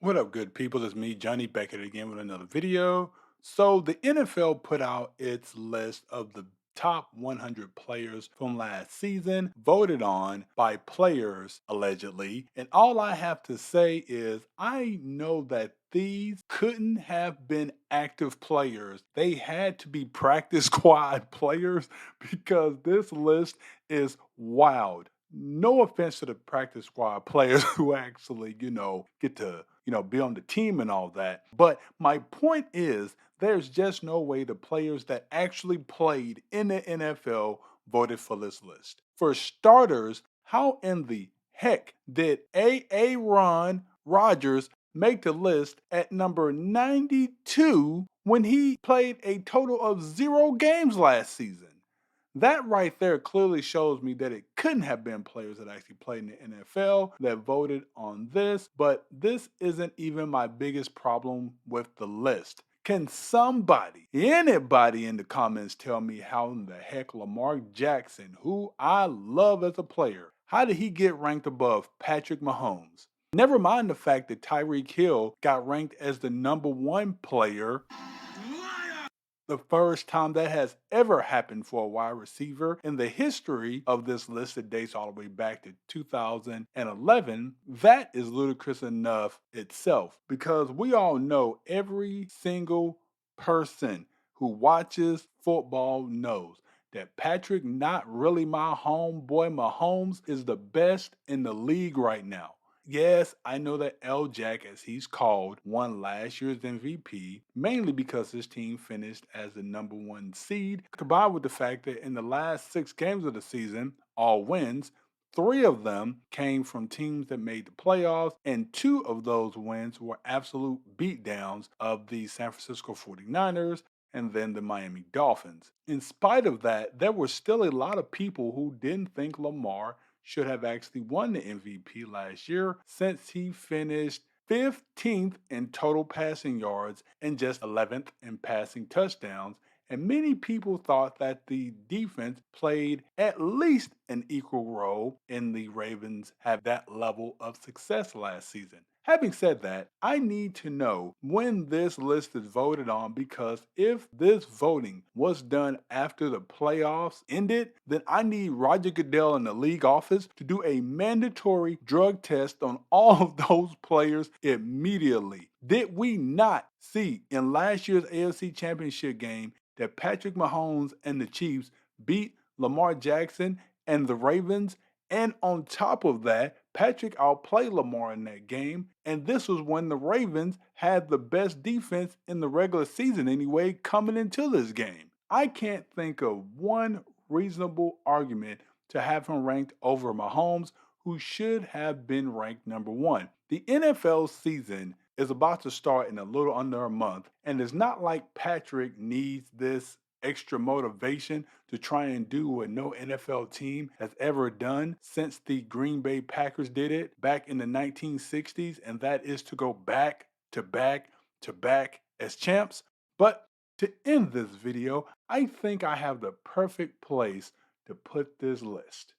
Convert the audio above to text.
What up, good people? It's me, Johnny Beckett, again with another video. So, the NFL put out its list of the top 100 players from last season, voted on by players, allegedly. And all I have to say is, I know that these couldn't have been active players. They had to be practice squad players because this list is wild. No offense to the practice squad players who actually, get to, be on the team and all that. But my point is, there's just no way the players that actually played in the NFL voted for this list. For starters, how in the heck did Ron Rodgers make the list at number 92 when he played a total of 0 games last season? That right there clearly shows me that it couldn't have been players that actually played in the NFL that voted on this, but this isn't even my biggest problem with the list. Can somebody, anybody in the comments tell me how in the heck Lamar Jackson, who I love as a player, how did he get ranked above Patrick Mahomes? Never mind the fact that Tyreek Hill got ranked as the number one player, the first time that has ever happened for a wide receiver in the history of this list that dates all the way back to 2011. That is ludicrous enough itself because we all know every single person who watches football knows that Patrick, not really my homeboy Mahomes, is the best in the league right now. Yes, I know that L Jack, as he's called, won last year's MVP, mainly because his team finished as the number one seed, combined with the fact that in the last 6 games of the season, all wins, 3 of them came from teams that made the playoffs, and 2 of those wins were absolute beatdowns of the San Francisco 49ers and then the Miami Dolphins. In spite of that, there were still a lot of people who didn't think Lamar should have actually won the MVP last year since he finished 15th in total passing yards and just 11th in passing touchdowns. And many people thought that the defense played at least an equal role in the Ravens have that level of success last season. Having said that, I need to know when this list is voted on because if this voting was done after the playoffs ended, then I need Roger Goodell in the league office to do a mandatory drug test on all of those players immediately. Did we not see in last year's AFC Championship game that Patrick Mahomes and the Chiefs beat Lamar Jackson and the Ravens? And on top of that, Patrick outplayed Lamar in that game. And this was when the Ravens had the best defense in the regular season anyway, coming into this game. I can't think of one reasonable argument to have him ranked over Mahomes, who should have been ranked number one. The NFL season is about to start in a little under a month, and it's not like Patrick needs this extra motivation to try and do what no NFL team has ever done since the Green Bay Packers did it back in the 1960s, and that is to go back to back to back as champs. But to end this video, I think I have the perfect place to put this list.